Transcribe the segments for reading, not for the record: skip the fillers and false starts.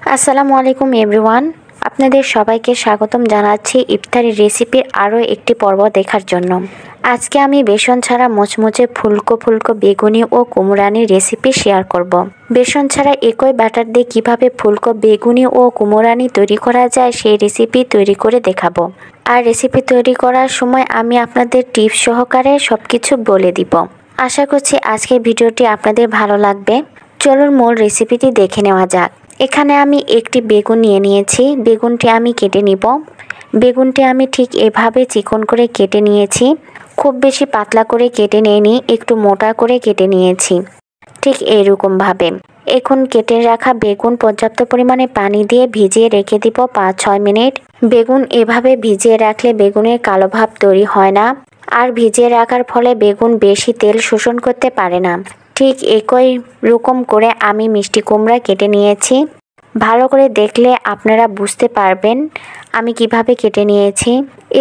আসসালামু আলাইকুম এভরিওয়ান, আপনাদের সবাইকে স্বাগতম জানাচ্ছি ইফতারি রেসিপির আরও একটি পর্ব দেখার জন্য। আজকে আমি বেসন ছাড়া মুচমুচে ফুলকো ফুলকো বেগুনি ও কুমড়ানি রেসিপি শেয়ার করব। বেসন ছাড়া একই ব্যাটার দিয়ে কীভাবে ফুলকো বেগুনি ও কুমড়ানি তৈরি করা যায় সেই রেসিপি তৈরি করে দেখাবো। আর রেসিপি তৈরি করার সময় আমি আপনাদের টিপস সহকারে সব কিছু বলে দিব। আশা করছি আজকের ভিডিওটি আপনাদের ভালো লাগবে। চলুন মূল রেসিপিটি দেখে নেওয়া যাক। এখানে আমি একটি বেগুন নিয়ে নিয়েছি। বেগুনটি আমি কেটে নিব। বেগুনটি আমি ঠিক এভাবে চিকন করে কেটে নিয়েছি। খুব বেশি পাতলা করে কেটে নিইনি, একটু মোটা করে কেটে নিয়েছি ঠিক এইরকমভাবে। এখন কেটে রাখা বেগুন পর্যাপ্ত পরিমাণে পানি দিয়ে ভিজিয়ে রেখে দিব 5-6 মিনিট। বেগুন এভাবে ভিজিয়ে রাখলে বেগুনের কালো ভাব তৈরি হয় না, আর ভিজিয়ে রাখার ফলে বেগুন বেশি তেল শোষণ করতে পারে না। ঠিক একই রকম করে আমি মিষ্টি কুমড়া কেটে নিয়েছি। ভালো করে দেখলে আপনারা বুঝতে পারবেন আমি কিভাবে কেটে নিয়েছি।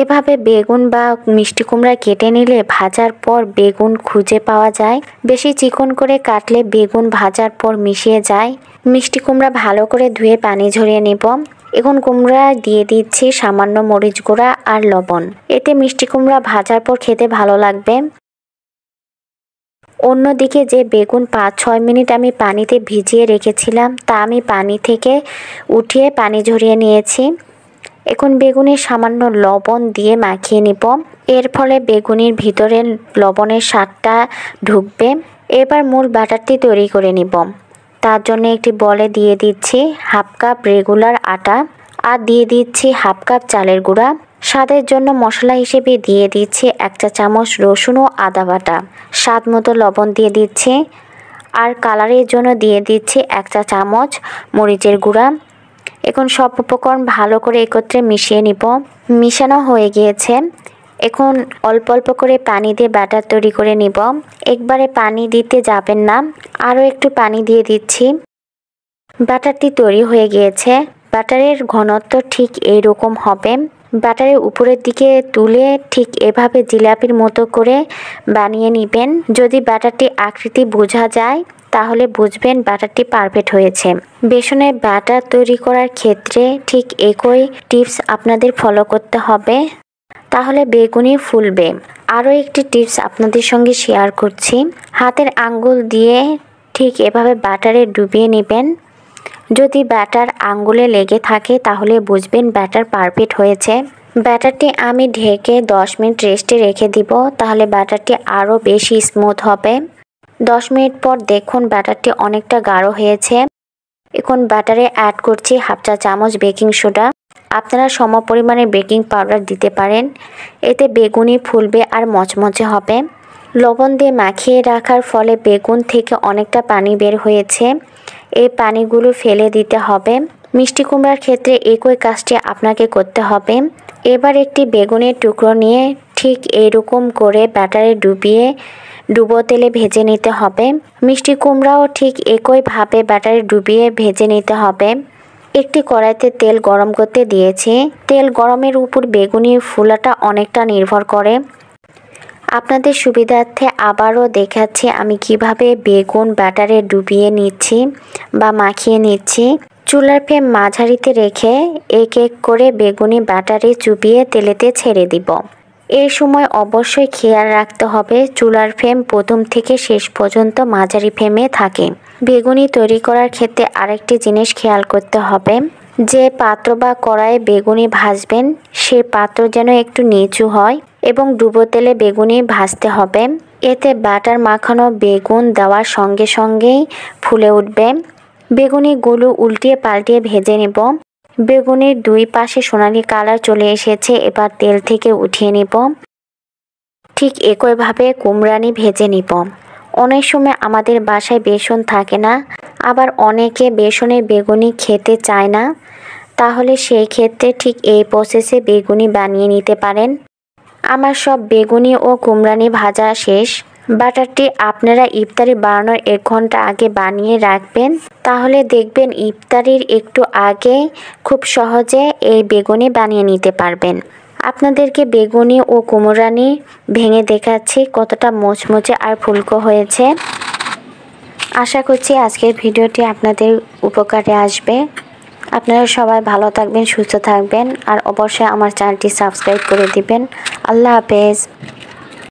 এভাবে বেগুন বা মিষ্টি কুমড়া কেটে নিলে ভাজার পর বেগুন খুঁজে পাওয়া যায়। বেশি চিকন করে কাটলে বেগুন ভাজার পর মিশিয়ে যায়। মিষ্টি কুমড়া ভালো করে ধুয়ে পানি ঝরিয়ে নেব। এখন কুমড়া দিয়ে দিচ্ছি সামান্য মরিচ গুঁড়া আর লবণ। এতে মিষ্টি কুমড়া ভাজার পর খেতে ভালো লাগবে। অন্যদিকে যে বেগুন 5-6 মিনিট আমি পানিতে ভিজিয়ে রেখেছিলাম তা আমি পানি থেকে উঠিয়ে পানি ঝরিয়ে নিয়েছি। এখন বেগুনে সামান্য লবণ দিয়ে মাখিয়ে নিব। এর ফলে বেগুনের ভিতরে লবণের স্বাদটা ঢুকবে। এবার মূল ব্যাটারটি তৈরি করে নিব। তার জন্য একটি বলে দিয়ে দিচ্ছি 1/2 কাপ রেগুলার আটা আর দিয়ে দিচ্ছি 1/2 কাপ চালের গুঁড়া। স্বাদের জন্য মশলা হিসেবে দিয়ে দিচ্ছি 1 চা চামচ রসুন ও আদা বাটা। স্বাদ মতো লবণ দিয়ে দিচ্ছি আর কালারের জন্য দিয়ে দিচ্ছি 1 চা চামচ মরিচের গুঁড়া। এখন সব উপকরণ ভালো করে একত্রে মিশিয়ে নিব। মিশানো হয়ে গিয়েছে। এখন অল্প অল্প করে পানি দিয়ে ব্যাটার তৈরি করে নিব। একবারে পানি দিতে যাবেন না, আরও একটু পানি দিয়ে দিচ্ছি। ব্যাটারটি তৈরি হয়ে গিয়েছে। ব্যাটারের ঘনত্ব ঠিক এইরকম হবে। ব্যাটারের উপরের দিকে তুলে ঠিক এভাবে জিলাপির মতো করে বানিয়ে নেবেন। যদি ব্যাটারটি আকৃতি বোঝা যায় তাহলে বুঝবেন ব্যাটারটি পারফেক্ট হয়েছে। বেসনের ব্যাটার তৈরি করার ক্ষেত্রে ঠিক একই টিপস আপনাদের ফলো করতে হবে, তাহলে বেগুনি ফুলবে। আরও একটি টিপস আপনাদের সঙ্গে শেয়ার করছি। হাতের আঙ্গুল দিয়ে ঠিক এভাবে ব্যাটারে ডুবিয়ে নেবেন। যদি ব্যাটার আঙ্গুলে লেগে থাকে তাহলে বুঝবেন ব্যাটার পারফেক্ট হয়েছে। ব্যাটারটি আমি ঢেকে 10 মিনিট রেস্টে রেখে দিব, তাহলে ব্যাটারটি আরও বেশি স্মুথ হবে। 10 মিনিট পর দেখুন ব্যাটারটি অনেকটা গাঢ় হয়েছে। এখন ব্যাটারে অ্যাড করছি 1/2 চা চামচ বেকিং সোডা। আপনারা সম পরিমাণে বেকিং পাউডার দিতে পারেন। এতে বেগুনি ফুলবে আর মচমচে হবে। লবণ দিয়ে মাখিয়ে রাখার ফলে বেগুন থেকে অনেকটা পানি বের হয়েছে। এই পানিগুলো ফেলে দিতে হবে। মিষ্টি কুমড়ার ক্ষেত্রে একই কাজটি আপনাকে করতে হবে। এবার একটি বেগুনের টুকরো নিয়ে ঠিক এইরকম করে ব্যাটারে ডুবো তেলে ভেজে নিতে হবে। মিষ্টি কুমড়াও ঠিক একইভাবে ব্যাটারে ডুবিয়ে ভেজে নিতে হবে। একটি কড়াইতে তেল গরম করতে দিয়েছি। তেল গরমের উপর বেগুনির ফুলাটা অনেকটা নির্ভর করে। আপনাদের সুবিধার্থে আবারও দেখাচ্ছি আমি কিভাবে বেগুন ব্যাটারে ডুবিয়ে নিচ্ছি বা মাখিয়ে নিচ্ছি। চুলার ফ্লেম মাঝারিতে রেখে এক এক করে বেগুনি ব্যাটারে চুবিয়ে তেলেতে ছেড়ে দিব। এই সময় অবশ্যই খেয়াল রাখতে হবে চুলার ফ্লেম প্রথম থেকে শেষ পর্যন্ত মাঝারি ফ্লেমে থাকে। বেগুনি তৈরি করার ক্ষেত্রে আরেকটি জিনিস খেয়াল করতে হবে, যে পাত্র বা কড়াইয়ে বেগুনি ভাজবেন সেই পাত্র যেন একটু নিচু হয় এবং ডুবো তেলে বেগুনি ভাজতে হবে। এতে ব্যাটার মাখানো বেগুন দেওয়ার সঙ্গে সঙ্গেই ফুলে উঠবে। বেগুনিগুলো উল্টিয়ে পাল্টিয়ে ভেজে নেব। বেগুনির দুই পাশে সোনালি কালার চলে এসেছে। এবার তেল থেকে উঠিয়ে নেব। ঠিক একইভাবে কুমড়ানি ভেজে নিব। অনেক সময় আমাদের বাসায় বেসন থাকে না, আবার অনেকে বেসনের বেগুনি খেতে চায় না, তাহলে সেই ক্ষেত্রে ঠিক এই প্রসেসে বেগুনি বানিয়ে নিতে পারেন। আমার সব বেগুনি ও কুমড়ানি ভাজা শেষ। ব্যাটারটি আপনারা ইফতারি বানানোর 1 ঘন্টা আগে বানিয়ে রাখবেন, তাহলে দেখবেন ইফতারির একটু আগে খুব সহজে এই বেগুনি বানিয়ে নিতে পারবেন। আপনাদেরকে বেগুনি ও কুমড়ানি ভেঙে দেখাচ্ছি কতটা মোচমোচে আর ফুলকো হয়েছে। আশা করছি আজকের ভিডিওটি আপনাদের উপকারে আসবে। আপনারা সবাই ভালো থাকবেন, সুস্থ থাকবেন, আর অবশ্যই আমার চ্যানেলটি সাবস্ক্রাইব করে দিবেন। আল্লাহ হাফেজ।